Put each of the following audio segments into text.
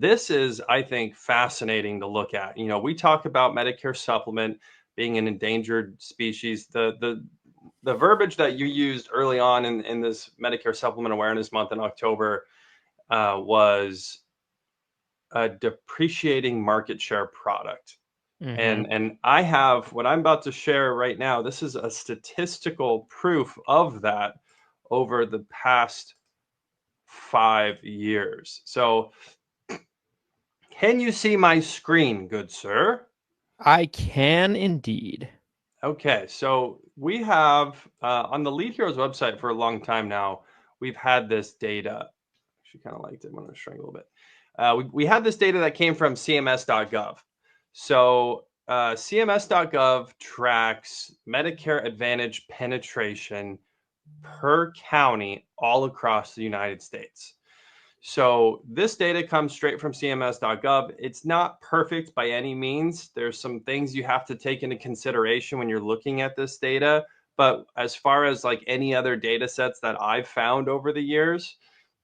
this is, I think, fascinating to look at. We talk about Medicare Supplement being an endangered species. The verbiage that you used early on in this Medicare Supplement Awareness Month in October was a depreciating market share product. And I have what I'm about to share right now. This is a statistical proof of that over the past 5 years. So can you see my screen, good sir? I can indeed. Okay, so we have on the Lead Heroes website for a long time now, we've had this data. Actually, kind of liked it. I'm going to shrink a little bit. We had this data that came from CMS.gov. So CMS.gov tracks Medicare Advantage penetration per county all across the United States. So this data comes straight from CMS.gov. It's not perfect by any means. There's some things you have to take into consideration when you're looking at this data. But as far as like any other data sets that I've found over the years,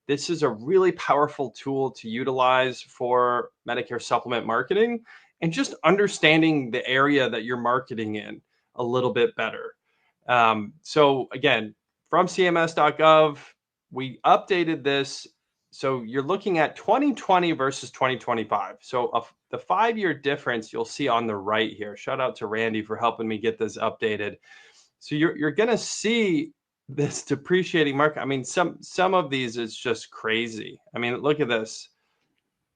this is a really powerful tool to utilize for Medicare supplement marketing and just understanding the area that you're marketing in a little bit better. So again, from CMS.gov, we updated this. So you're looking at 2020 versus 2025. So the 5-year difference you'll see on the right here. Shout out to Randy for helping me get this updated. So you're going to see this depreciating market. I mean, some of these is just crazy. I mean, look at this.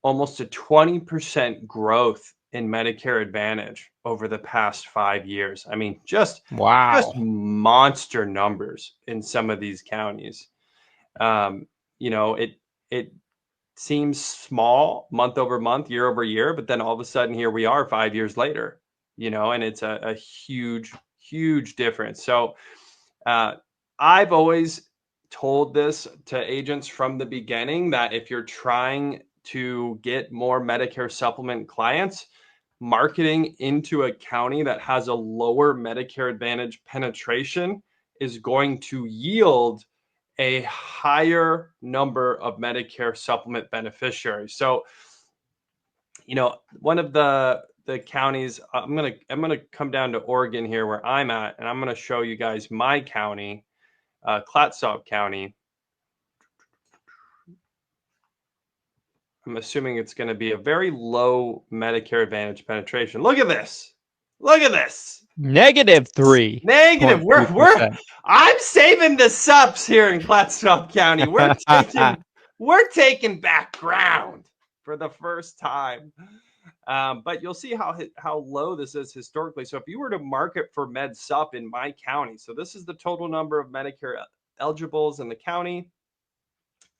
Almost a 20% growth in Medicare Advantage over the past 5 years. I mean, just Wow. monster numbers in some of these counties. It seems small month over month, year over year, but then all of a sudden here we are 5 years later, and it's a huge, huge difference. So I've always told this to agents from the beginning that if you're trying to get more Medicare supplement clients, marketing into a county that has a lower Medicare Advantage penetration is going to yield a higher number of Medicare supplement beneficiaries. So, one of the counties, I'm gonna come down to Oregon here where I'm at, and I'm gonna show you guys my county, Clatsop County. I'm assuming it's going to be a very low Medicare Advantage penetration. Look at this. Look at this. -3. Negative. I'm saving the subs here in Clatsop County. We're taking back ground for the first time. But you'll see how low this is historically. So if you were to market for Med Supp in my county, so this is the total number of Medicare eligibles in the county,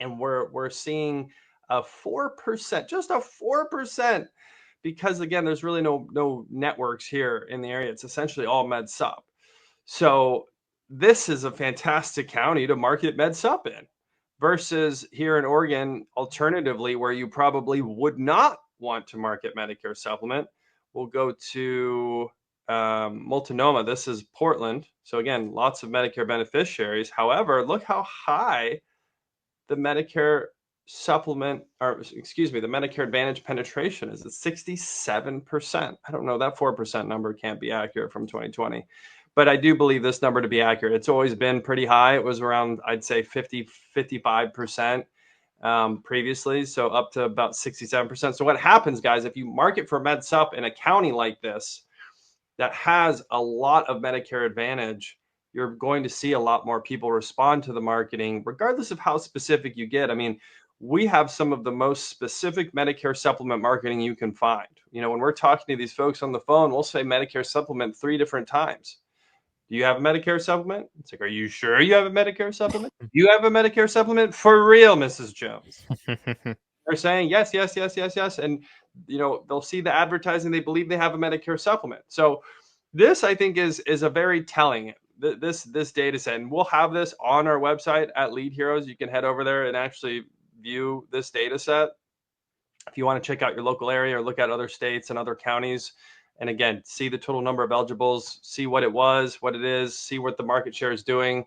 and we're seeing a 4%, just a 4%, because again, there's really no networks here in the area. It's essentially all Med Supp. So this is a fantastic county to market Med Supp in, versus here in Oregon, alternatively, where you probably would not want to market Medicare Supplement. We'll go to Multnomah. This is Portland. So again, lots of Medicare beneficiaries. However, look how high the Medicare supplement, or excuse me, the Medicare Advantage penetration is at 67%. I don't know, that 4% number can't be accurate from 2020, but I do believe this number to be accurate. It's always been pretty high. It was around, I'd say 55% previously, so up to about 67%. So what happens, guys, if you market for Med Supp in a county like this that has a lot of Medicare Advantage, you're going to see a lot more people respond to the marketing, regardless of how specific you get. I mean, we have some of the most specific Medicare supplement marketing you can find. When we're talking to these folks on the phone, we'll say Medicare supplement 3 different times. Do you have a Medicare supplement? It's like, are you sure you have a Medicare supplement? Do you have a Medicare supplement? For real, Mrs. Jones. They're saying yes, yes, yes, yes, yes. And, they'll see the advertising. They believe they have a Medicare supplement. So this, I think, is a very telling, this data set. And we'll have this on our website at Lead Heroes. You can head over there and actually view this data set if you want to check out your local area or look at other states and other counties. And again, see the total number of eligibles, see what it was, what it is, see what the market share is doing.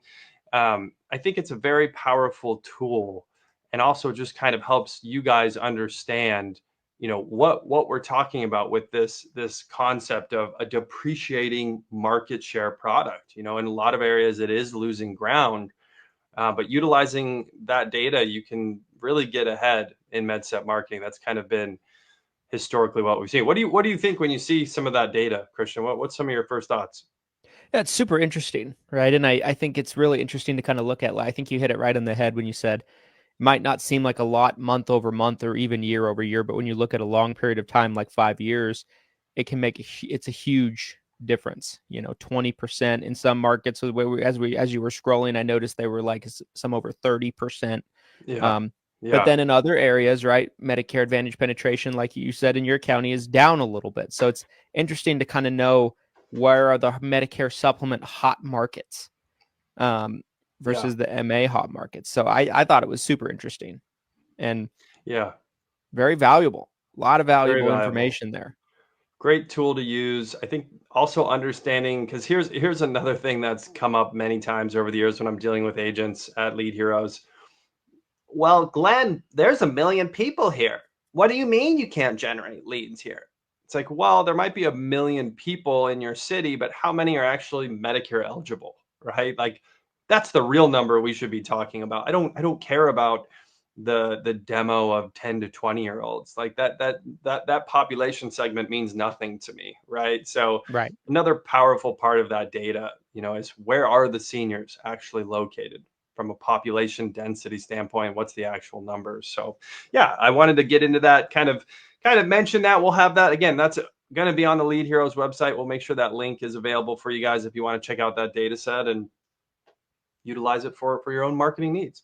I think it's a very powerful tool. and also just kind of helps you guys understand, what we're talking about with this concept of a depreciating market share product. In a lot of areas it is losing ground, but utilizing that data, you can really get ahead in med supp marketing. That's kind of been historically what we've seen. What do you think when you see some of that data, Christian? What's some of your first thoughts? Yeah, it's super interesting, right? And I think it's really interesting to kind of look at. I think you hit it right on the head when you said it might not seem like a lot month over month or even year over year, but when you look at a long period of time, like 5 years, it can make it's a huge difference. 20% in some markets. So as you were scrolling, I noticed they were like some over 30%. Yeah. Um, but Yeah. then in other areas, right, Medicare Advantage penetration, like you said in your county, is down a little bit. So it's interesting to kind of know where are the Medicare supplement hot markets um, Yeah. versus the MA hot markets. So I thought it was super interesting and Yeah. very valuable. A lot of Very valuable valuable. information there. Great tool to use. I think also understanding, because here's another thing that's come up many times over the years when I'm dealing with agents at Lead Heroes. Well, Glenn, there's a million people here. What do you mean you can't generate leads here? It's like, well, there might be a million people in your city, but how many are actually Medicare eligible, right? Like that's the real number we should be talking about. I don't care about the demo of 10 to 20-year-olds. Like that population segment means nothing to me, right? So Right. another powerful part of that data, is where are the seniors actually located? From a population density standpoint, what's the actual numbers? So yeah, I wanted to get into that, kind of mention that. We'll have that again. That's going to be on the Lead Heroes website. We'll make sure that link is available for you guys if you want to check out that data set and utilize it for your own marketing needs.